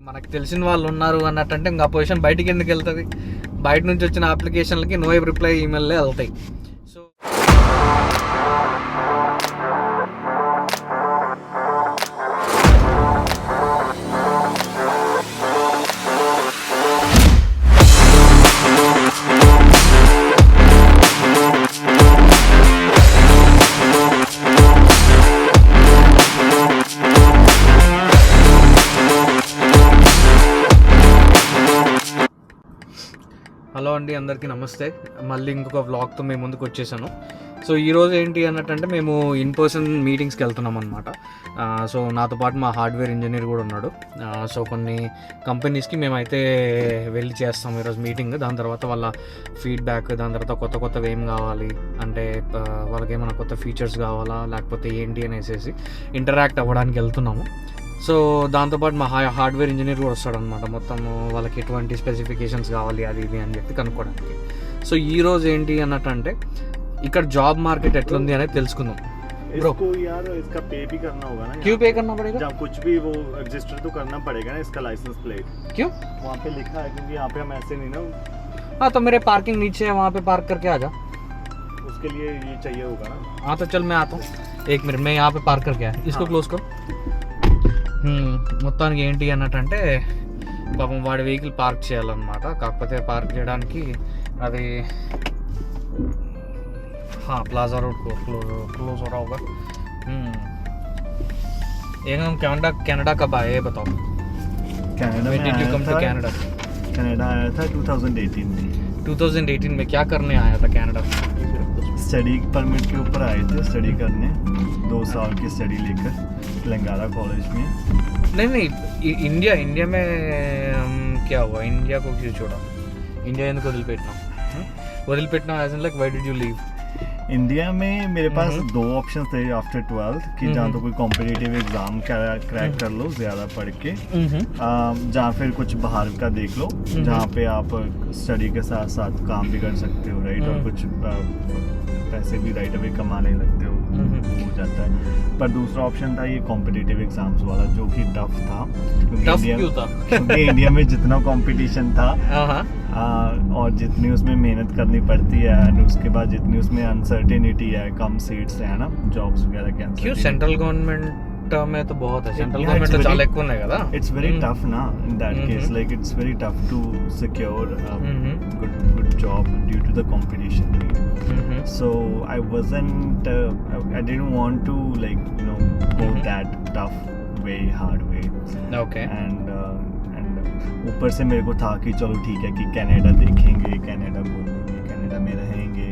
మనకు తెలిసిన వాళ్ళు ఉన్నారు అన్నట్టంటే ఇంకా ఆ పొజిషన్ బయటికి ఎందుకు వెళ్తుంది? బయట నుంచి వచ్చిన అప్లికేషన్లకి నో రిప్లై ఈమెయిల్లే వెళ్తాయి. సో హలో అండి, అందరికీ నమస్తే. మళ్ళీ ఇంకొక వ్లాగ్తో మేము ముందుకు వచ్చేసాను. సో ఈరోజు ఏంటి అన్నట్టంటే మేము ఇన్ పర్సన్ మీటింగ్స్కి వెళ్తున్నాం అనమాట. సో నాతో పాటు మా హార్డ్వేర్ ఇంజనీర్ కూడా ఉన్నాడు. సో కొన్ని కంపెనీస్కి మేమైతే వెళ్ళి చేస్తాం ఈరోజు మీటింగ్. దాని తర్వాత వాళ్ళ ఫీడ్బ్యాక్, దాని తర్వాత కొత్త కొత్తవి ఏం కావాలి అంటే వాళ్ళకి ఏమైనా కొత్త ఫీచర్స్ కావాలా లేకపోతే ఏంటి అనేసి ఇంటరాక్ట్ అవ్వడానికి వెళ్తున్నాము. సో దాంతోపాటు మా హార్డ్వేర్ ఇంజనీర్ కూడా వస్తాడనమాట. మొత్తం వాళ్ళకి ఎటువంటి స్పెసిఫికేషన్స్ కావాలి అది ఇది అని చెప్పి కనుక్కోవడానికి. సో ఈరోజు ఏంటి అన్నట్టంటే ఇక్కడ జాబ్ మార్కెట్ ఎట్లుంది అనేది తెలుసుకుందాం. इसको यार इसका पे भी करना होगा ना. क्यों पे करना पड़ेगा? जब कुछ भी वो रजिस्टर तो करना पड़ेगा ना इसका लाइसेंस प्लेट. क्यों? वहाँ पे लिखा है क्योंकि यहाँ पे हम ऐसे नहीं ना. हाँ तो मेरे पार्किंग नीचे है, वहाँ पे पार्क करके आ जा. उसके लिए ये चाहिए होगा ना. हाँ तो चल मैं आता हूँ, एक मिनट. मैं यहाँ पे पार्क करके आया, इसको क्लोज करो. మొత్తానికి ఏంటి అన్నట్టంటే పాపం వాడి వెహికల్ పార్క్ చేయాలన్నమాట. కాకపోతే పార్క్ చేయడానికి అది प्लाजा रोड को क्लोज हो रहा होगा. एकदम कनाडा कब आए ये बताओ? कनाडा में When did you come to Canada? Canada आया था 2018 में. 2018 में क्या करने आया था कनाडा? स्टडी परमिट के ऊपर आए थे, स्टडी करने. 2 साल की स्टडी लेकर लंगारा कॉलेज में. नहीं इंडिया में क्या हुआ? इंडिया को क्यों छोड़ा? इंडिया ఎందుకు వదిలిపెట్టినా as in like why did you leave? India में मेरे पास 2 ऑप्शन थे आफ्टर 12th कि जहाँ तो कोई कॉम्पिटिटिव एग्जाम क्रैक कर लो ज़्यादा पढ़ के, जहाँ फिर कुछ बाहर का देख लो जहाँ पे आप स्टडी के साथ साथ काम भी कर सकते हो, राइट, और कुछ पैसे भी राइट अवे कमाने लगते हो, हो जाता है. पर दूसरा ऑप्शन था ये कॉम्पिटिटिव एग्जाम्स वाला जो कि टफ था. क्योंकि इंडिया में जितना कंपटीशन था और जितनी उसमें मेहनत करनी पड़ती है एंड उसके बाद जितनी उसमें अनसर्टेनिटी है, कम सीट्स है ना, जॉब्स वगैरह के. क्यों? सेंट्रल गवर्नमेंट में तो बहुत है. सेंट्रल गवर्नमेंट तो చాలా ఎక్కువ ఉన్నాయి కదా. इट्स वेरी टफ ना in that case, like it's very tough to secure good job due to the competition. So I didn't want to go that tough way, hard way. Okay. And ऊपर से मेरे को था कि चलो ठीक है कि कनाडा देखेंगे, कनाडा घूमेंगे, कनाडा में रहेंगे,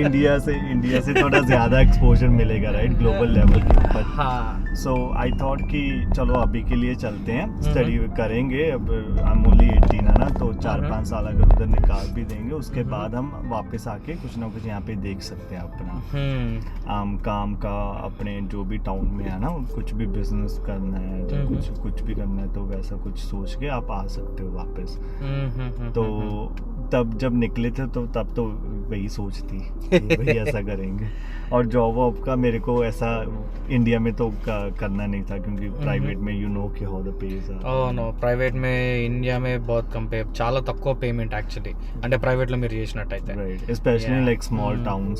इंडिया से थोड़ा ज़्यादा एक्सपोजर मिलेगा, राइट, ग्लोबल लेवल के ऊपर. सो आई थॉट कि चलो अभी के लिए चलते हैं, स्टडी करेंगे. अब आई एम ओनली 18 है ना, तो 4-5 साल अगर उधर निकाल भी देंगे उसके बाद हम वापस आके कुछ ना कुछ यहाँ पे देख सकते हैं अपना काम का, अपने जो भी टाउन में है ना, कुछ भी बिजनेस करना है, कुछ भी करना है तो वैसा कुछ सोच के आप आ सकते हो वापस. तो तब जब निकले थे तो तब तो वही सोच थी वही ऐसा करेंगे. और जॉब वॉब का मेरे को ऐसा इंडिया में तो करना नहीं था क्योंकि प्राइवेट में यू नो कि how the pays are. Oh no, private మే ఇండియా మే बहुत कम पे, చాలా తక్కువ పేమెంట్ యాక్చువల్లీ, అంటే ప్రైవేట్ లో మీరు చేసినట్టయితే, right, especially like small towns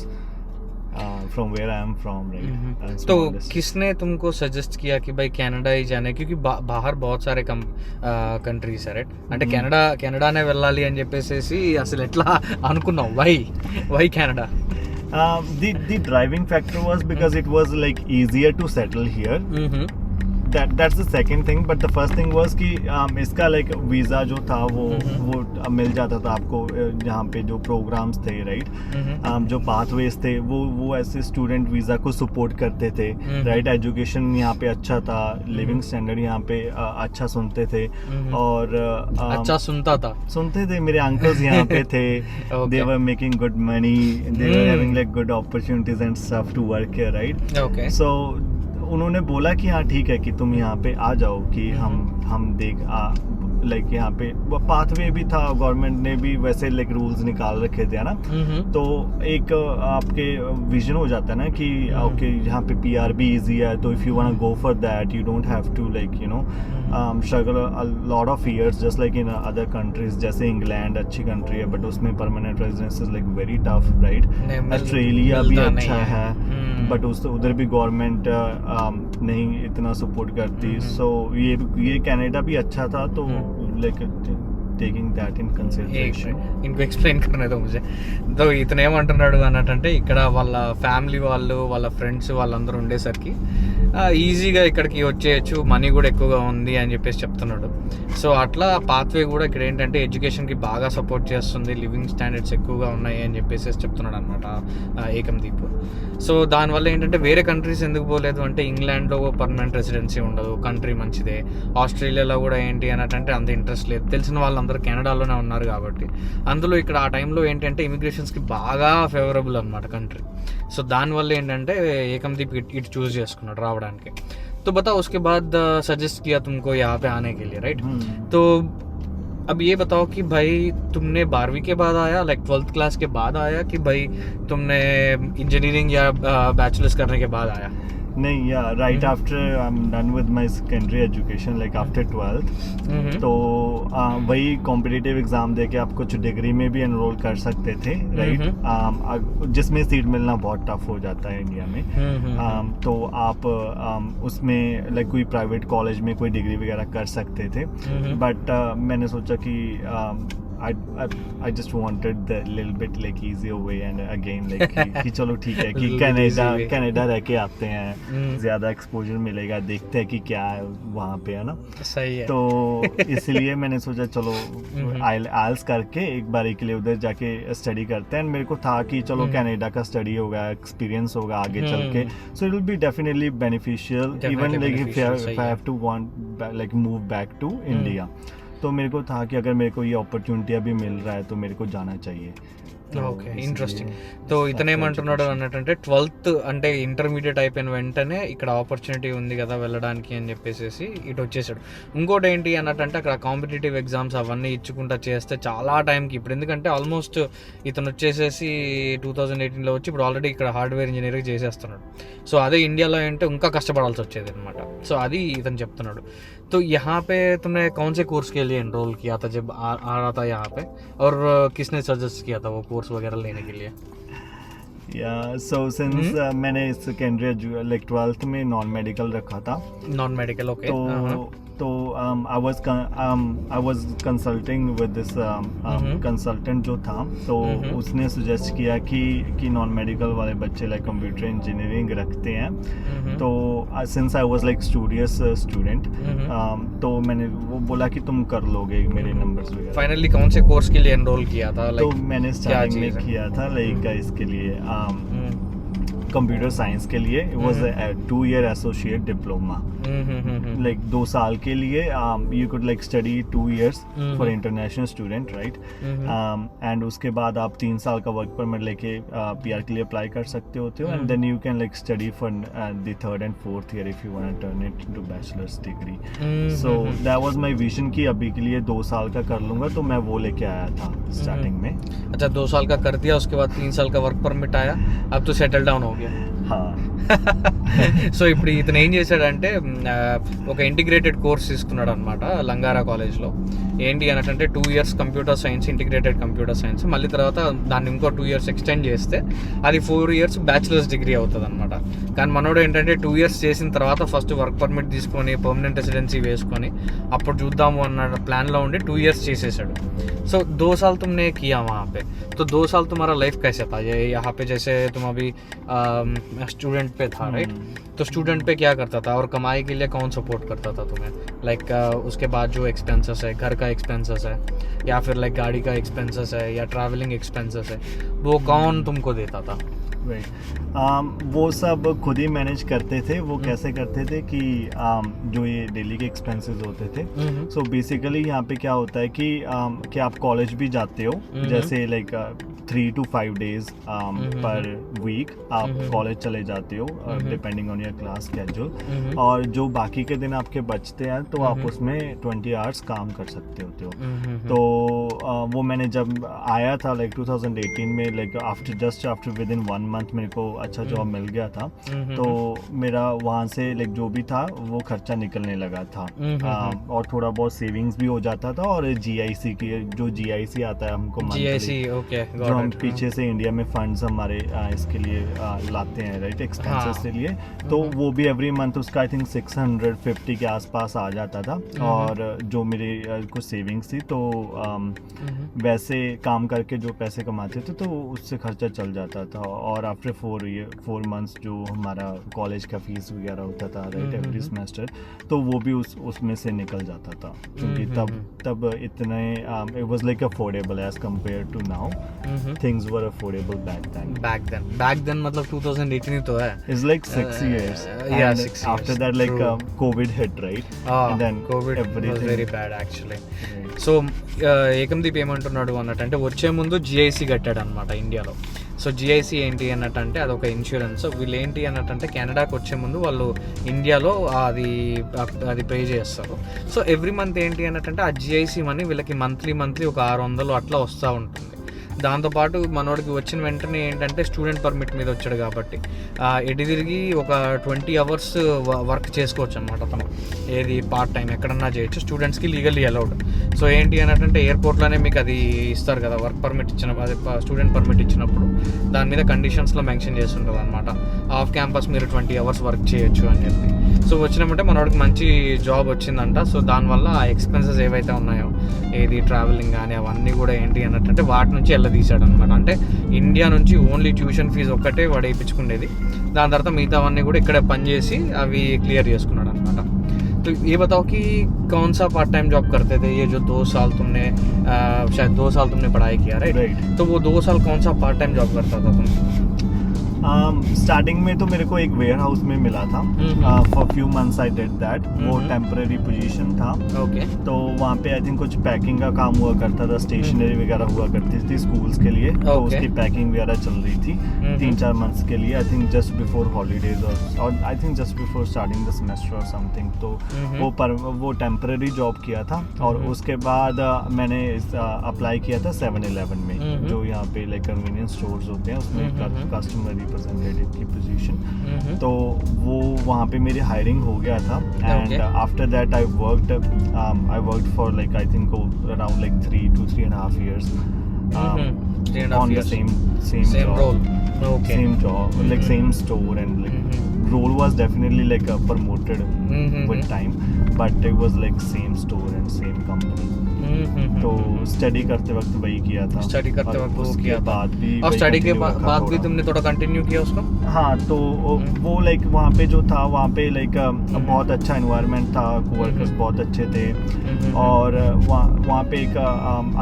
from where I am from, right. तो किसने तुमको सजेस्ट किया कि भाई कनाडा ही जाने? क्योंकि बाहर बहुत सारे కంట్రీస్ है, రైట్, అంటే కెనడానే వెళ్ళాలి అని చెప్పేసి అసలు ఎట్లా అనుకున్నావు? Why Canada? The driving factor was because it was like easier to settle here. That's the second thing, but the first thing was कि इसका like वीज़ा जो था वो मिल जाता था आपको यहाँ पे जो प्रोग्राम्स थे, राइट, जो पाथवेज थे वो ऐसे स्टूडेंट वीज़ा को सपोर्ट करते थे, राइट. एजुकेशन यहाँ पे अच्छा था, लिविंग स्टैंडर्ड यहाँ पे अच्छा सुनते थे और अच्छा सुनते थे. मेरे अंकल्स यहाँ पे थे. They were making good money, they were having like good opportunities and stuff to work here, right. Okay. So उन्होंने बोला कि हाँ ठीक है कि तुम यहाँ पे आ जाओ कि हम लाइक यहाँ पे पाथवे भी था, गवर्नमेंट ने भी वैसे लाइक रूल्स निकाल रखे थे ना, तो एक आपके विजन हो जाता है ना कि ओके यहाँ पे PR भी इजी है, तो if you want go for that you don't have to like you know struggle a lot of years just like in other countries. जैसे इंग्लैंड अच्छी कंट्री है बट उसमें permanent residence is like very tough, right. Australia भी अच्छा है but उधर भी government नहीं इतना सपोर्ट करती. सो ये कनाडा भी अच्छा था, तो like taking that in consideration. ఇంకో ఎక్స్ప్లెయిన్ करने दो मुझे. तो ఇతను ఏమంటున్నాడు అన్నట్టంటే ఇక్కడ వాళ్ళ ఫ్యామిలీ వాళ్ళు వాళ్ళ ఫ్రెండ్స్ వాళ్ళందరూ ఉండేసరికి ఈజీగా ఇక్కడికి వచ్చేయచ్చు, మనీ కూడా ఎక్కువగా ఉంది అని చెప్పేసి చెప్తున్నాడు. సో అట్లా పాత్వే కూడా ఇక్కడ ఏంటంటే ఎడ్యుకేషన్కి బాగా సపోర్ట్ చేస్తుంది, లివింగ్ స్టాండర్డ్స్ ఎక్కువగా ఉన్నాయి అని చెప్పేసి చెప్తున్నాడు అనమాట ఏకందీప్. సో దానివల్ల ఏంటంటే వేరే కంట్రీస్ ఎందుకు పోలేదు అంటే ఇంగ్లాండ్లో పర్మనెంట్ రెసిడెన్సీ ఉండదు, కంట్రీ మంచిదే. ఆస్ట్రేలియాలో కూడా ఏంటి అన్నట్టంటే అంత ఇంట్రెస్ట్ లేదు, తెలిసిన వాళ్ళందరూ కెనడాలోనే ఉన్నారు కాబట్టి. అందులో ఇక్కడ ఆ టైంలో ఏంటంటే ఇమిగ్రేషన్స్కి బాగా ఫేవరబుల్ అనమాట కంట్రీ. సో దానివల్ల ఏంటంటే ఏకందీప్ ఇటు చూస్ చేసుకున్నాడు రావడానికి. तो बताओ उसके बाद सजेस्ट किया तुमको यहाँ पे आने के लिए, राइट. तो अब ये बताओ कि भाई तुमने 12वीं के बाद आया, लाइक 12th क्लास के बाद आया, कि भाई तुमने इंजीनियरिंग या बैचलर्स करने के बाद आया? नहीं, या right after I am done with my secondary education like after 12th. तो वही कॉम्पिटिटिव एग्जाम दे के आप कुछ डिग्री में भी एनरोल कर सकते थे, राइट. जिसमें सीट मिलना बहुत टफ हो जाता है इंडिया में. तो आप उसमें लाइक कोई प्राइवेट कॉलेज में कोई डिग्री वगैरह कर सकते थे. बट मैंने सोचा कि I just wanted the little bit like easier way and again like कि चलो ठीक है कि कनाडा रह के आते हैं, ज़्यादा एक्सपोजर मिलेगा, देखते हैं कि क्या है वहाँ पे, है ना. सही है. तो इसलिए मैंने सोचा चलो आइल्स करके एक बारी के लिए उधर जाके स्टडी करते हैं. मेरे को था कि चलो कनाडा का स्टडी होगा, एक्सपीरियंस होगा आगे चल के, so it will be definitely beneficial even like if I have to want like move back to India. तो मेरे को था कि अगर मेरे को ये अपॉर्चुनिटी अभी मिल रहा है तो मेरे को जाना चाहिए. Okay, interesting. సో ఇతను ఏమంటున్నాడు అన్నట్టంటే 12th అంటే ఇంటర్మీడియట్ అయిపోయిన వెంటనే ఇక్కడ ఆపర్చునిటీ ఉంది కదా వెళ్ళడానికి అని చెప్పేసి ఇటు వచ్చేసాడు. ఇంకోటి ఏంటి అన్నట్టంటే అక్కడ కాంపిటేటివ్ ఎగ్జామ్స్ అవన్నీ ఇచ్చుకుంటా చేస్తే చాలా టైంకి, ఇప్పుడు ఎందుకంటే ఆల్మోస్ట్ ఇతను వచ్చేసేసి 2018లో వచ్చి ఇప్పుడు ఆల్రెడీ ఇక్కడ హార్డ్వేర్ ఇంజనీరింగ్ చేసేస్తున్నాడు. సో అదే ఇండియాలో అంటే ఇంకా కష్టపడాల్సి వచ్చేది అనమాట. సో అది ఇతను చెప్తున్నాడు. तो यहाँ पे तुमने कौन से कोर्स के लिए एनरोल किया था जब आ रहा था यहाँ पे, और किसने सजेस्ट किया था वो कोर्स वगैरह लेने के लिए? So since मैंने सेकेंडरी लाइक 12th में नॉन मेडिकल रखा था. Non medical, okay. तो I was consulting with this consultant जो था, तो उसने सजेस्ट किया कि नॉन मेडिकल वाले बच्चे लाइक कंप्यूटर इंजीनियरिंग रखते हैं. तो since I was like studious student, तो मैंने वो बोला कि तुम कर लोगे मेरे नंबर्स वगैरह. फाइनली कौन से कोर्स के लिए एनरोल किया था? तो मैंने स्टार्टिंग में किया था लाइक इसके लिए कंप्यूटर साइंस के लिए. It was a 2-year associate diploma, like 2 साल के लिए you could like study 2 years for international student, right. And उसके बाद आप 3 साल का वर्क परमिट लेके PR के लिए अप्लाई कर सकते होते हो, and then you can like study for the 3rd and 4th year if you want to turn it into bachelor's degree. So that was my vision कि अभी के लिए 2 साल का कर लूँगा, तो मैं वो लेके आया था स्टार्टिंग में. अच्छा, 2 साल का कर दिया, उसके बाद 3 साल का वर्क परमिट आया, अब तो सेटल डाउन हो गया. సో ఇప్పుడు ఇతను ఏం చేశాడంటే ఒక ఇంటిగ్రేటెడ్ కోర్స్ తీసుకున్నాడు అనమాట లంగారా కాలేజ్లో. ఏంటి అన్నట్టు 2 years computer science, integrated computer science, మళ్ళీ తర్వాత దాన్ని ఇంకో 2 years ఎక్స్టెండ్ చేస్తే అది 4 years బ్యాచిలర్స్ డిగ్రీ అవుతుంది అనమాట. కానీ మనోడు ఏంటంటే 2 years చేసిన తర్వాత ఫస్ట్ వర్క్ పర్మిట్ తీసుకొని పర్మనెంట్ రెసిడెన్సీ వేసుకొని అప్పుడు చూద్దాము అన్న ప్లాన్లో ఉండి 2 years చేసేసాడు. సో 2 साल तुमने किया वहाँ पे, तो 2 साल तुम्हारा लाइफ कैसे था? ये यहाँ पे जैसे तुम अभी स्टूडेंट पे था, राइट. तो स्टूडेंट पे क्या करता था और कमाई के लिए कौन सपोर्ट करता था तुम्हें? लाइक उसके बाद जो एक्सपेंसेस है, घर का एक्सपेंसेस है या फिर लाइक गाड़ी का एक्सपेंसेस है या ट्रैवलिंग एक्सपेंसेस है, वो कौन तुमको देता था? वो सब खुद ही मैनेज करते थे. वो कैसे करते थे कि जो ये डेली के एक्सपेंसेस होते थे, सो बेसिकली यहाँ पे क्या होता है कि आप कॉलेज भी जाते हो, जैसे like 3 to 5 days per week आप कॉलेज चले जाते हो depending on your class schedule, और जो बाकी के दिन आपके बचते हैं तो आप उसमें 20 hours काम कर सकते होते हो. तो वो मैंने जब आया था लाइक 2018 में, like after with in 1 month मेरे को अच्छा जॉब मिल गया था. तो मेरा वहाँ से लाइक जो भी था वो खर्चा निकलने लगा था, और थोड़ा बहुत सेविंग्स भी हो जाता था. और GIC की जो GIC आता है हमको GIC, ओके, जो हम पीछे से इंडिया में फंड्स हमारे इसके लिए लाते हैं, राइट, एक्सपेंसेस के लिए, तो वो भी एवरी मंथ उसका आई थिंक 650 के आसपास आ जाता था. और जो मेरे कुछ सेविंग्स थी, तो वैसे काम करके जो पैसे कमाते थे तो उससे खर्चा चल जाता था. और आफ्टर 4 months जो हमारा कॉलेज का फीस वगैरह होता था, राइट, एवरी सेमेस्टर, तो वो भी उसमें से निकल जाता था, क्योंकि तब इतने it was like affordable as compare to now. Things were affordable back then मतलब 2018 ही तो है. It's like 6 years. Yeah, and 6 after years. that, like True. COVID hit, right? And then COVID everything was very bad actually. Right. So Ekamdeep ఏమంటున్నాడు అన్నట్టు అంటే వచ్చే ముందు GIC కట్టాడు అనమాట ఇండియాలో. సో GIC ఏంటి అన్నట్టు అంటే అదొక ఇన్సూరెన్స్. వీళ్ళు ఏంటి అన్నట్టు అంటే కెనడాకి వచ్చే ముందు వాళ్ళు ఇండియాలో అది పే చేస్తారు. సో ఎవ్రీ మంత్ ఏంటి అన్నట్టు అంటే ఆ GIC మనీ వీళ్ళకి మంత్లీ ఒక 600 అట్లా వస్తూ ఉంటుంది. దాంతోపాటు మనోడికి వచ్చిన వెంటనే ఏంటంటే స్టూడెంట్ పర్మిట్ మీద వచ్చాడు కాబట్టి ఎటు తిరిగి ఒక 20 hours వర్క్ చేసుకోవచ్చు అనమాట. అతను ఏది పార్ట్ టైం ఎక్కడన్నా చేయొచ్చు, స్టూడెంట్స్కి లీగల్లీ అలౌడ్. సో ఏంటి అన్నట్టు ఎయిర్పోర్ట్లోనే మీకు అది ఇస్తారు కదా, వర్క్ పర్మిట్ అదే స్టూడెంట్ పర్మిట్ ఇచ్చినప్పుడు దాని మీద కండిషన్స్లో మెన్షన్ చేస్తుంటుంది అనమాట, ఆఫ్ క్యాంపస్ మీరు 20 hours వర్క్ చేయొచ్చు అని చెప్పి. సో వచ్చినామంటే మనోడికి మంచి జాబ్ వచ్చిందంట. సో దానివల్ల ఆ ఎక్స్పెన్సెస్ ఏవైతే ఉన్నాయో, ఏది ట్రావెలింగ్ కానీ అవన్నీ కూడా ఏంటి అన్నట్టు వాటి నుంచి తీసాడు అనమాట. అంటే ఇండియా నుంచి ఓన్లీ ట్యూషన్ ఫీజు ఒక్కటే వాడు వేయించుకునేది, దాని తర్వాత మిగతావన్నీ కూడా ఇక్కడే పనిచేసి అవి క్లియర్ చేసుకున్నాడు అనమాట. तो ये बताओ कि कौन सा पार्ट टाइम जॉब करते थे ये जो 2 साल तुमने शायद 2 साल तुमने पढ़ाई किया, राइट? तो वो 2 साल कौन सा पार्ट टाइम जॉब करता था तुम? स्टार्टिंग में तो मेरे को एक वेयर हाउस में मिला था. For few months I did that. वो टेम्पररी पोजीशन था. ओके. तो वहाँ पे आई थिंक कुछ पैकिंग का काम हुआ करता था, स्टेशनरी वगैरह हुआ करती थी स्कूल्स के लिए. तो उसकी पैकिंग वगैरह चल रही थी 3-4 months के लिए, I think just before holidays और I think just before starting the semester और समथिंग. तो वो टेम्पररी जॉब किया था. और उसके बाद मैंने अप्लाई किया था 7-Eleven में, जो यहाँ पे लाइक कन्वीनियंस स्टोर्स होते हैं, उसमें कस्टमर रिप्रेजेंटेटिव की पोजीशन. तो वो वहाँ पे मेरी हायरिंग हो गया था. And after that I worked for like I think around like 3 to 3.5 years on the same job. Role. Okay. Same job, like same store, and like role was definitely like promoted with time, but it was like same store and same company. तो study करते वक्त वही किया था. Study करते वक्त वो उसके किया बाद भी, और स्टडी के बाद भी तुमने थोड़ा कंटिन्यू किया उसको? हाँ, तो वो लाइक वहाँ पे जो था, वहाँ पे लाइक बहुत अच्छा एनवायरनमेंट था, कोवर्कर्स बहुत अच्छे थे, और वहाँ पे एक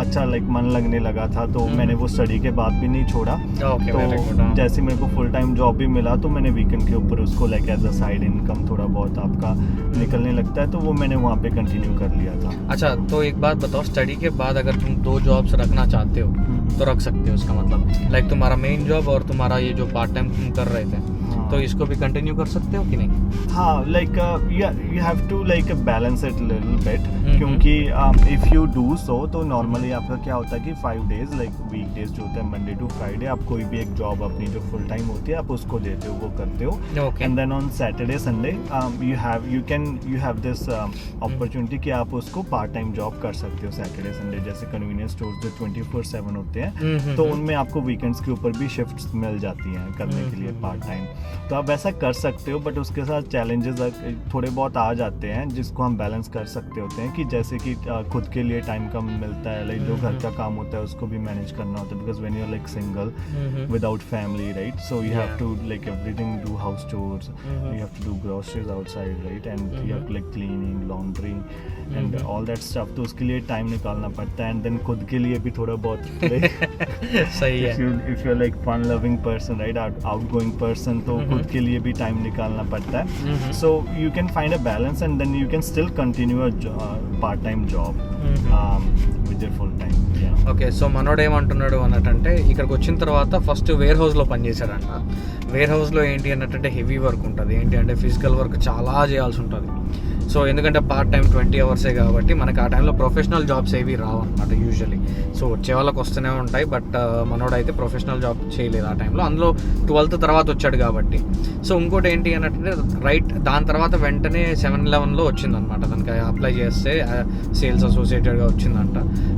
अच्छा लाइक मन लगने लगा था. तो मैंने वो स्टडी के बाद भी नहीं छोड़ा. तो जैसे मेरे को फुल टाइम जॉब भी मिला, तो मैंने वीकेंड के ऊपर उसको like as a side income थोड़ा बहुत आपका निकलने लगता है, तो वो मैंने वहाँ पे कंटिन्यू कर लिया था. अच्छा, तो एक बात बताओ, स्टडी के बाद अगर तुम 2 जॉब्स रखना चाहते हो तो रख सकते हो, इसका मतलब लाइक तुम्हारा मेन जॉब और तुम्हारा ये जो पार्ट टाइम तुम कर रहे थे, तो इसको भी कंटिन्यू कर सकते हो कि नहीं? हाँ, like you have to like balance it little bit, क्योंकि इफ़ यू डू सो, तो नॉर्मली आपका क्या होता है कि 5 days लाइक वीकडेज जो होते हैं मंडे टू फ्राइडे, आप कोई भी एक जॉब अपनी जो फुल टाइम होती है आप उसको देते हो, वो करते हो. And then on Saturday Sunday you have this opportunity कि आप उसको पार्ट टाइम जॉब कर सकते हो सैटरडे संडे. जैसे कन्वीनियंस स्टोर्स जो 24/7 होते हैं, तो उनमें आपको वीकेंड्स के ऊपर भी शिफ्ट्स मिल जाती हैं करने के लिए पार्ट टाइम. तो आप वैसा कर सकते हो, बट उसके साथ चैलेंजेस थोड़े बहुत आ जाते हैं जिसको हम बैलेंस कर सकते होते हैं. कि जैसे कि खुद के लिए टाइम कम मिलता है, लाइक जो घर का काम होता है उसको भी मैनेज करना होता है, because when you are like single without family, right, so you have to like everything, do house chores, you have to do groceries outside, right, and you have to like cleaning, laundry, and all that stuff, तो उसके लिए time निकालना पड़ता है, and then खुद के लिए भी थोड़ा बहुत सही है. if you're like fun loving person, right, outgoing person, तो खुद के लिए भी टाइम निकालना पड़ता है. So you can find a balance, and then you can still continue a part-time job with your full time. Yeah. Okay, so మనోడు ఏమంటున్నాడు అన్నట్టంటే ఇక్కడికి వచ్చిన తర్వాత ఫస్ట్ వేర్ హౌస్లో పనిచేశాడంట. వేర్ హౌస్లో ఏంటి అన్నట్టంటే హెవీ వర్క్ ఉంటుంది, ఏంటి అంటే ఫిజికల్ వర్క్ చాలా చేయాల్సి ఉంటుంది. సో ఎందుకంటే పార్ట్ టైం 20 అవర్సే కాబట్టి మనకి ఆ టైంలో ప్రొఫెషనల్ జాబ్స్ ఏవి రావు అనమాట యూజువలీ. సో వచ్చే వాళ్ళకి వస్తూనే ఉంటాయి, బట్ మనోడైతే ప్రొఫెషనల్ జాబ్ చేయలేదు ఆ టైంలో, అందులో 12th తర్వాత వచ్చాడు కాబట్టి. సో ఇంకోటి ఏంటి అన్నట్టు రైట్ దాని తర్వాత వెంటనే 7-Elevenలో వచ్చిందనమాట, దానికి అప్లై చేస్తే సేల్స్ అసోసియేటెడ్గా వచ్చిందంట.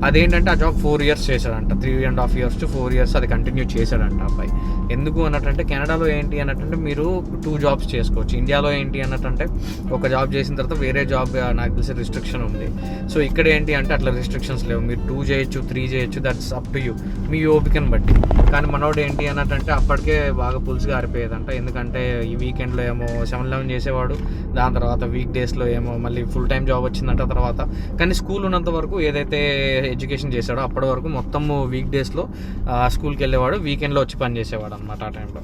అదేంటంటే ఆ జాబ్ 4 years చేశాడంట, 3.5 years to 4 years అది కంటిన్యూ చేశాడంట అబ్బాయి. ఎందుకు అన్నట్టంటే కెనడాలో ఏంటి అన్నట్టంటే మీరు 2 jobs చేసుకోవచ్చు. ఇండియాలో ఏంటి అన్నట్టంటే ఒక జాబ్ చేసిన తర్వాత వేరే జాబ్ నాకు తెలిసి రిస్ట్రిక్షన్ ఉంది. సో ఇక్కడ ఏంటి అంటే అట్లా రిస్ట్రిక్షన్స్ లేవు, మీరు 2 చేయొచ్చు 3 చేయొచ్చు, దట్స్ అప్ టు యూ, మీ ఓపికని బట్టి. కానీ మనోడు ఏంటి అన్నట్టంటే అప్పటికే బాగా పులుసుగా ఆరిపోయేదంట, ఎందుకంటే ఈ వీకెండ్లో ఏమో 7-Eleven చేసేవాడు, దాని తర్వాత వీక్ డేస్లో ఏమో మళ్ళీ ఫుల్ టైం జాబ్ వచ్చిందంట తర్వాత. కానీ స్కూల్ ఉన్నంత వరకు ఏదైతే ఎడ్యుకేషన్ చేశాడో అప్పటి వరకు మొత్తం వీక్ డేస్లో స్కూల్కి వెళ్ళేవాడు, వీకెండ్లో వచ్చి పని చేసేవాడు అనమాట ఆ టైంలో.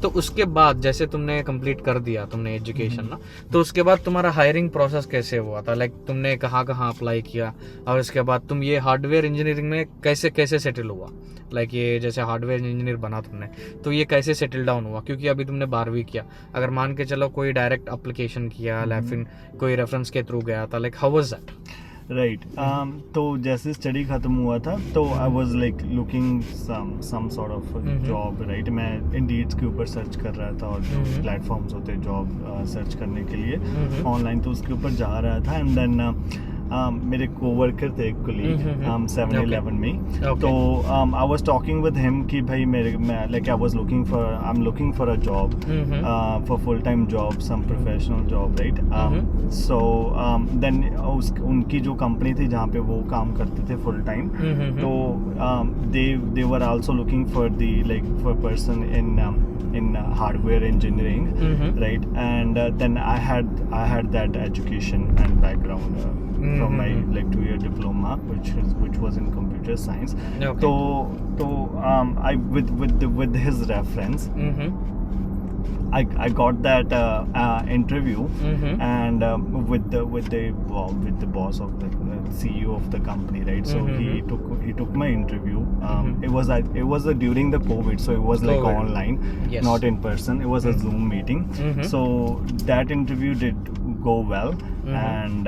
तो उसके बाद जैसे तुमने कंप्लीट कर दिया तुमने एजुकेशन ना, तो उसके बाद तुम्हारा हायरिंग प्रोसेस कैसे हुआ था? लाइक तुमने कहाँ अप्लाई किया, और उसके बाद तुम ये हार्डवेयर इंजीनियरिंग में कैसे सेटल हुआ? लाइक ये जैसे हार्डवेयर इंजीनियर बना तुमने, तो ये कैसे सेटल डाउन हुआ? क्योंकि अभी तुमने 12वीं किया, अगर मान के चलो कोई डायरेक्ट एप्लीकेशन किया या फिर कोई रेफरेंस के थ्रू गया था, like how was that? Right. तो जैसे स्टडी खत्म हुआ था तो I was like looking some sort of job, right. मैं इंडीड के ऊपर सर्च कर रहा था, और जो प्लेटफॉर्म्स होते हैं जॉब सर्च करने के लिए ऑनलाइन, तो उसके ऊपर जा रहा था. एंड देन मेरे कोवर्कर थे एक कोलीग 7-Eleven में, तो I was talking with him कि भाई मैं like I am looking for a job, for full time job, some professional job, right. So then उनकी जो कंपनी थी जहाँ पे वो काम करते थे फुल टाइम, तो they were also looking for the like for person in hardware engineering, right. And then I had that education and background from my like 2-year diploma, which was in computer science. Okay. So I with his reference, I got that interview, and with the boss of the CEO of the company, right. So he took my interview. It was during the COVID, so it was like online, yes, not in person. It was a Zoom meeting. So that interview did go well, and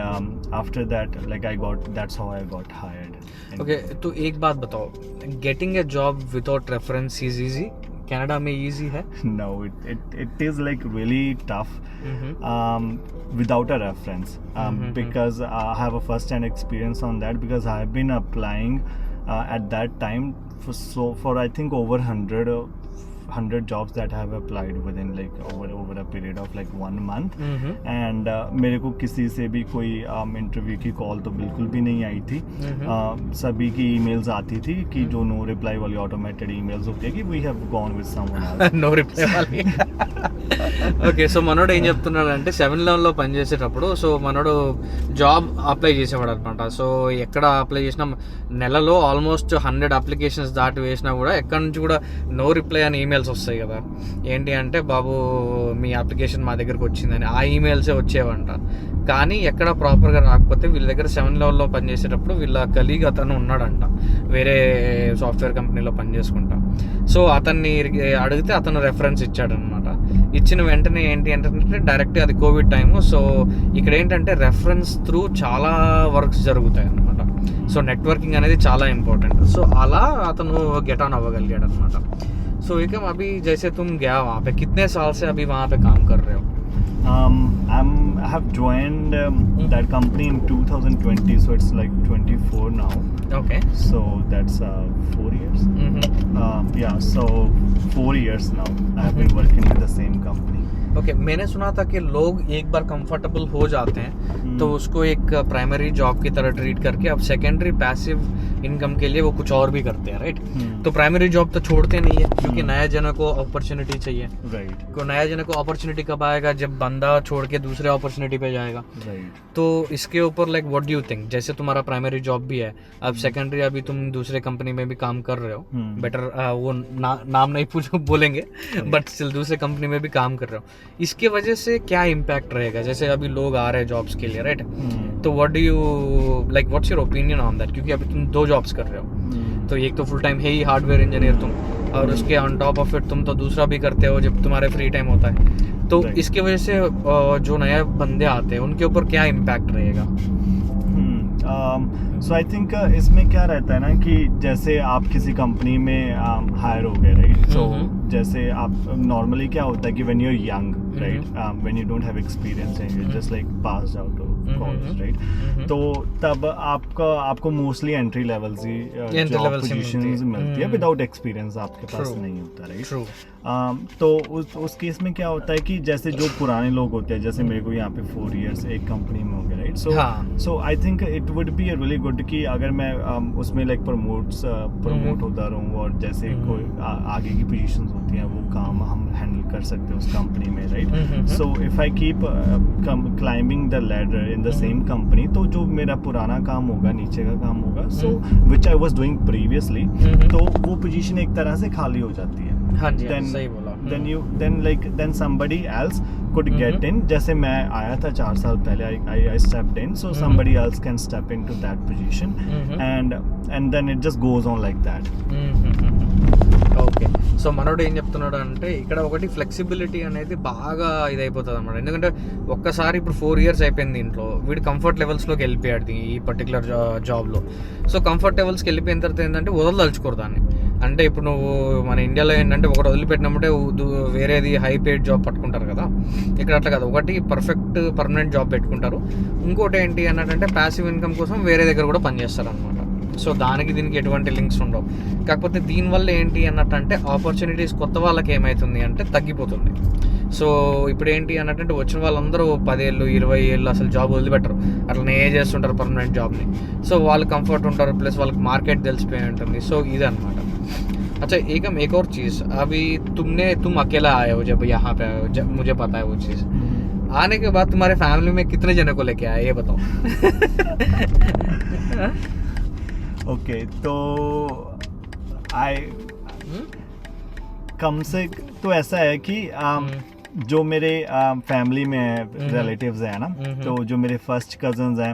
after that, like that's how I got hired. Okay, तो एक बात बताओ, getting a job without reference is easy? Canada में easy है? No, it is like really tough without a reference, because I have a first-hand experience on that, because I have been applying at that time for I think over 100 jobs that I have applied within like over a period of like 1 month. And मेरे को किसी से भी कोई interview की call तो बिल्कुल भी नहीं आई थी. सभी की ईमेल्स आती थी कि जो नो रिप्लाई वाली ऑटोमेटेड ईमेल्स होती है कि we have gone with someone else. No reply వాली. ఓకే, సో మనోడు ఏం చెప్తున్నాడు అంటే 7-Elevenలో పనిచేసేటప్పుడు సో మనోడు జాబ్ అప్లై చేసేవాడు అనమాట. సో ఎక్కడ అప్లై చేసినా నెలలో ఆల్మోస్ట్ 100 అప్లికేషన్స్ దాటి వేసినా కూడా ఎక్కడి నుంచి కూడా నో రిప్లై అని ఈమెయిల్స్ వస్తాయి కదా. ఏంటి అంటే బాబు మీ అప్లికేషన్ మా దగ్గరకు వచ్చిందని ఆ ఈమెయిల్సే వచ్చేవంట. కానీ ఎక్కడ ప్రాపర్గా రాకపోతే వీళ్ళ దగ్గర 7-Elevenలో పనిచేసేటప్పుడు వీళ్ళ కలీగ్ అతను ఉన్నాడంట, వేరే సాఫ్ట్వేర్ కంపెనీలో పనిచేసుకుంటా. సో అతన్ని అడిగితే అతను రెఫరెన్స్ ఇచ్చాడనమాట. ఇచ్చిన వెంటనే ఏంటి అంటే డైరెక్ట్ అది కోవిడ్ టైము. సో ఇక్కడ ఏంటంటే రెఫరెన్స్ త్రూ చాలా వర్క్స్ జరుగుతాయి అనమాట. సో నెట్వర్కింగ్ అనేది చాలా ఇంపార్టెంట్. సో అలా అతను గెట్ ఆన్ అవ్వగలిగాడు అనమాట. సో ఇక అభి జైసే తుమ్ గయా వहाँ पे कितने साल से अभी वहाँ पे काम कर रहे हो? I have joined that company in 2020, so it's like 24 now. Okay. So that's 4 years. Yeah, so 4 years now I have been working with the same company. Okay मैंने सुना था कि लोग एक बार कंफर्टेबल हो जाते हैं तो उसको एक प्राइमरी जॉब की तरह ट्रीट करके अब सेकेंडरी पैसिव इनकम के लिए वो कुछ और भी करते हैं, राइट? तो प्राइमरी जॉब तो छोड़ते नहीं है क्योंकि नया जन को अपॉर्चुनिटी चाहिए, राइट। को नया जन को अपॉर्चुनिटी कब आएगा? जब बंदा छोड़ के दूसरे अपॉर्चुनिटी पे जाएगा। राइट। तो इसके ऊपर like what do you think? जैसे तुम्हारा प्राइमरी जॉब भी है, अब सेकेंडरी अभी तुम दूसरे कंपनी में भी काम कर रहे हो, बेटर वो नाम नहीं बोलेंगे बट स्टिल दूसरे कंपनी में भी काम कर रहे हो, इसके वजह से क्या इम्पैक्ट रहेगा? जैसे अभी लोग आ रहे हैं जॉब्स के लिए, राइट? तो what do you like, what's your opinion on that? क्योंकि अभी तुम 2 जॉब्स कर रहे हो, तो एक तो फुल टाइम है ही हार्डवेयर इंजीनियर तुम, और उसके ऑन टॉप ऑफ इट तुम तो दूसरा भी करते हो जब तुम्हारे फ्री टाइम होता है। तो इसके वजह से जो नए बंदे आते हैं उनके ऊपर क्या इम्पैक्ट रहेगा? सो आई थिंक इसमें क्या रहता है ना कि जैसे आप किसी कंपनी में हायर हो गए, राइट? सो जैसे आप नॉर्मली क्या होता है कि when you are young, right, when you don't have experience and you just like passed out of college, right? तो तब आपको मोस्टली एंट्री लेवल्स ही जॉब पोजीशंस मिलती है, विदाउट एक्सपीरियंस आपके पास नहीं होता, राइट? तो उस केस में क्या होता है कि जैसे जो पुराने लोग होते हैं, जैसे मेरे को यहाँ पे 4 इयर्स एक कंपनी में हो गया, right? So I think it would be really good कि अगर मैं उसमें लाइक प्रमोट होता रहूँ, और जैसे कोई आगे की पोजीशंस होती हैं वो काम हम हैंडल कर सकते हैं उस कंपनी में, right? So if I keep climbing the ladder in the same company, तो जो मेरा पुराना काम होगा, नीचे का काम होगा, सो विच आई वाज डूइंग प्रीवियसली, तो वो पोजीशन एक तरह से खाली हो जाती है। हाँ जी, सही बोला। then somebody else could get in, जैसे मैं आया था 4 साल पहले, I stepped in, so somebody else can step into that position, and then it just goes on like that. Okay, so మనోడు ఏం చెప్తున్నాడు అంటే ఇక్కడ ఒకటి ఫ్లెక్సిబిలిటీ అనేది బాగా ఇదైపోతుంది అన్నమాట. ఎందుకంటే ఒక్కసారి ఇప్పుడు 4 ఇయర్స్ అయిపోయింది ఇంట్లో, వీడు కంఫర్ట్ లెవెల్స్లోకి వెళ్ళిపోయాడు ఈ పర్టికులర్ జాబ్లో. సో కంఫర్ట్ లెవెల్స్కి వెళ్ళిపోయిన తర్వాత ఏంటంటే వదలదలుచుకోరు దాన్ని. అంటే ఇప్పుడు నువ్వు మన ఇండియాలో ఏంటంటే ఒకటి వదిలిపెట్టినప్పుడే వేరేది హై పెయిడ్ జాబ్ పట్టుకుంటారు కదా, ఇక్కడ అట్లా కదా, ఒకటి పర్ఫెక్ట్ పర్మనెంట్ జాబ్ పెట్టుకుంటారు, ఇంకోటి ఏంటి అన్నట్టంటే ప్యాసివ్ ఇన్కమ్ కోసం వేరే దగ్గర కూడా పనిచేస్తారు అనమాట. సో దానికి దీనికి ఎటువంటి లింక్స్ ఉండవు. కాకపోతే దీనివల్ల ఏంటి అన్నట్టంటే ఆపర్చునిటీస్ కొత్త వాళ్ళకి ఏమవుతుంది అంటే తగ్గిపోతుంది. సో ఇప్పుడు ఏంటి అన్నట్టు వచ్చిన వాళ్ళందరూ 10 ఏళ్ళు 20 ఏళ్ళు అసలు జాబ్ వదిలిపెట్టరు, అట్లనే చేస్తుంటారు పర్మనెంట్ జాబ్ని. సో వాళ్ళు కంఫర్ట్ ఉంటారు, ప్లస్ వాళ్ళకి మార్కెట్ తెలిసిపోయి ఉంటుంది. సో ఇది అనమాట. अच्छा एक और चीज़, अभी तुम अकेला आए हो जब यहाँ पे आए हो, जब मुझे पता है वो चीज़, आने के बाद तुम्हारे फैमिली में कितने जने को लेके आए ये बताओ? ओके, तो कम से तो ऐसा है कि जो मेरे फैमिली में रिलेटिव्स हैं ना, तो जो मेरे फर्स्ट कजन्स हैं,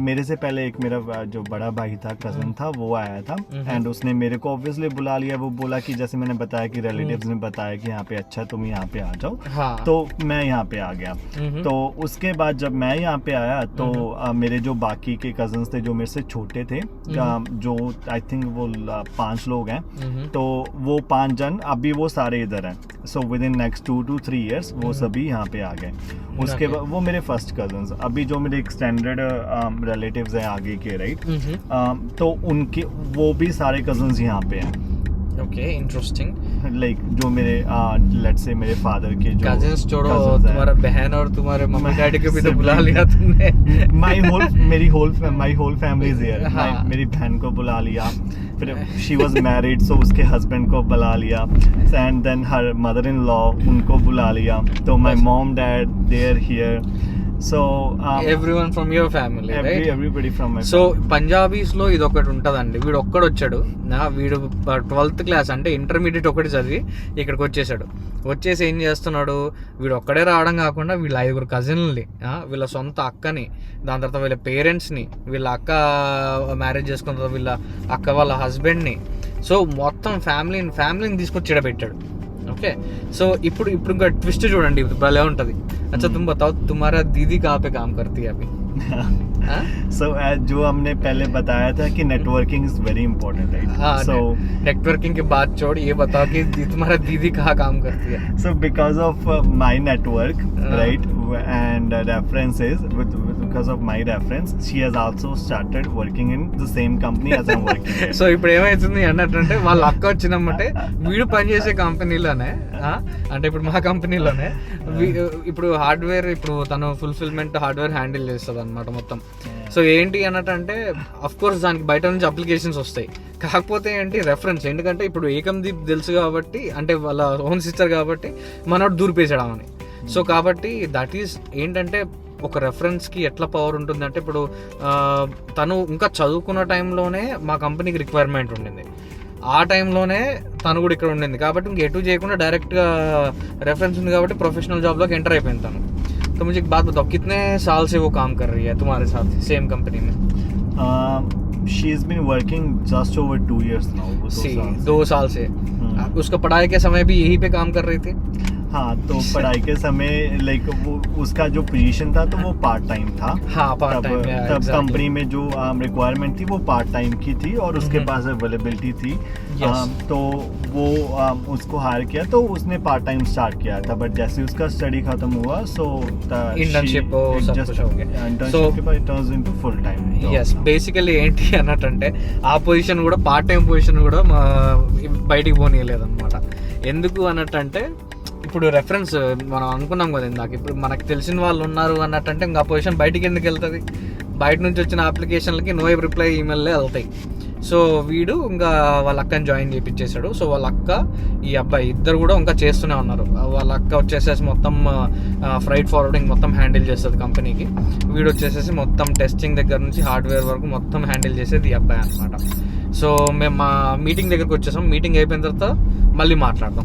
मेरे से पहले एक मेरा जो बड़ा भाई था, कजन था, वो आया था, एंड उसने मेरे को ऑब्वियसली बुला लिया. वो बोला कि जैसे मैंने बताया कि रिलेटिव्स ने बताया कि यहाँ पे अच्छा तुम यहाँ पे आ जाओ, तो मैं यहाँ पे आ गया. तो उसके बाद जब मैं यहाँ पे आया तो मेरे जो बाकी के कजन्स थे जो मेरे से छोटे थे, जो आई थिंक वो 5 लोग हैं, तो वो 5 जन अभी वो सारे इधर हैं. So with in next 2 to 3 years वो सभी यहाँ पे आ गए. उसके बाद वो मेरे फर्स्ट कजन्स, अभी जो मेरे एक्सटेंडेड रिलेटिव्स हैं आगे के, राइट? तो उनके वो भी सारे कजन्स यहाँ पे हैं. Okay, interesting. लाइक जो मेरे लेट्स से मेरे फादर के जो कजिन्स छोड़ो, तुम्हारा बहन और तुम्हारे मम्मी डैडी को भी तो बुला लिया तुमने. My whole family is here. मेरी बहन को बुला लिया, फिर शी वाज मैरिड, सो उसके हस्बैंड को बुला लिया, and then her mother in law उनको बुला लिया. तो my mom dad they are here. So everyone from your family, right? Everybody from my. So పంజాబీస్లో ఇది ఒకటి ఉంటుందండి. వీడు ఒక్కడు వచ్చాడు, వీడు 12th క్లాస్ అంటే ఇంటర్మీడియట్ ఒకటి చదివి ఇక్కడికి వచ్చేసి ఏం చేస్తున్నాడు, వీడు ఒక్కడే రావడం కాకుండా వీళ్ళ 5 కజిన్లని, వీళ్ళ సొంత అక్కని, దాని తర్వాత వీళ్ళ పేరెంట్స్ని, వీళ్ళ అక్క మ్యారేజ్ చేసుకున్న తర్వాత వీళ్ళ అక్క వాళ్ళ హస్బెండ్ని, సో మొత్తం ఫ్యామిలీని తీసుకొచ్చి పెట్టాడు. ఓకే, సో ఇప్పుడు ఇంకా ట్విస్ట్ చూడండి, భలే ఉంటుంది. अच्छा तुम बताओ, तुम्हारा दीदी कहाँ पे काम करती है अभी? So जो हमने पहले बताया था कि networking is very important, right? So networking के बाद छोड़, ये बताओ कि तुम्हारा दीदी कहाँ काम करती है? So because of my network, right, and references, because of my reference, she has also started working in the same company as I'm working in. So ఇప్పుడు ఏమవుతుంది అన్నట్టు వాళ్ళ అక్క వచ్చినమ్మంటే వీడు పనిచేసే కంపెనీలోనే అంటే ఇప్పుడు మా కంపెనీలోనే ఇప్పుడు హార్డ్వేర్ ఇప్పుడు తను ఫుల్ఫిల్మెంట్ హార్డ్వేర్ హ్యాండిల్ చేస్తుంది అనమాట మొత్తం. సో ఏంటి అన్నట్టు అఫ్ కోర్స్ దానికి బయట నుంచి అప్లికేషన్స్ వస్తాయి, కాకపోతే ఏంటి రెఫరెన్స్, ఎందుకంటే ఇప్పుడు ఏకందీప్ తెలుసు కాబట్టి, అంటే వాళ్ళ ఓన్ సిస్టర్ కాబట్టి మనోడు దూరిపేసాడు అని. సో కాబట్టి దట్ ఈస్ ఏంటంటే ఒక రెఫరెన్స్కి ఎట్లా పవర్ ఉంటుందంటే ఇప్పుడు తను ఇంకా చదువుకున్న టైంలోనే మా కంపెనీకి రిక్వైర్మెంట్ ఉండింది, ఆ టైంలోనే తను కూడా ఇక్కడ ఉండింది కాబట్టి ఇంక ఎటు చేయకుండా డైరెక్ట్గా రెఫరెన్స్ ఉంది కాబట్టి ప్రొఫెషనల్ జాబ్లోకి ఎంటర్ అయిపోయింది తను. तो मुझे एक बात बताओ, कितने साल से वो काम कर रही है तुम्हारे साथ सेम कंपनी में? She's been working just over 2 years now. 2 साल से. उसका पढ़ाई के समय भी यहीं पे काम कर रही थी? हाँ, तो पढ़ाई के समय लाइक वो उसका जो पोजीशन था तो वो पार्ट टाइम था. हाँ, पार्ट टाइम. तब कंपनी में जो रिक्वायरमेंट थी वो पार्ट टाइम की थी और उसके पास अवेलेबिलिटी थी. तो वो उसको हायर किया तो उसने पार्ट टाइम स्टार्ट किया था, बट जैसे उसका स्टडी खत्म हुआ सो इंटर्नशिप सब कुछ हो गया. इंटर्नशिप के बाद turns into full time. yes, basically ఏంటి అన్నట్టంటే ఆ పొజిషన్ కూడా పార్ట్ టైం పొజిషన్ కూడా బయటికి పోనీయలేదన్నమాట. ఎందుకు అన్నట్టంటే ఇప్పుడు రెఫరెన్స్ మనం అనుకున్నాం కదా ఇందాక, ఇప్పుడు మనకు తెలిసిన వాళ్ళు ఉన్నారు అన్నట్టంటే ఇంకా ఆ పొజిషన్ బయటికి ఎందుకు వెళ్తుంది, బయట నుంచి వచ్చిన అప్లికేషన్లకి నో రిప్లై ఈమెయిల్లే వెళ్తాయి. సో వీడు ఇంకా వాళ్ళ అక్కని జాయిన్ చేయించేశాడు. సో వాళ్ళ అక్క ఈ అబ్బాయి ఇద్దరు కూడా ఇంకా చేస్తూనే ఉన్నారు. వాళ్ళ అక్క వచ్చేసేసి మొత్తం ఫ్రైట్ ఫార్వర్డింగ్ మొత్తం హ్యాండిల్ చేస్తుంది కంపెనీకి, వీడు వచ్చేసేసి మొత్తం టెస్టింగ్ దగ్గర నుంచి హార్డ్వేర్ వరకు మొత్తం హ్యాండిల్ చేసేది ఈ అబ్బాయి అనమాట. సో మేము మా మీటింగ్ దగ్గరకు వచ్చేసాం, మీటింగ్ అయిపోయిన తర్వాత మళ్ళీ మాట్లాడదాం.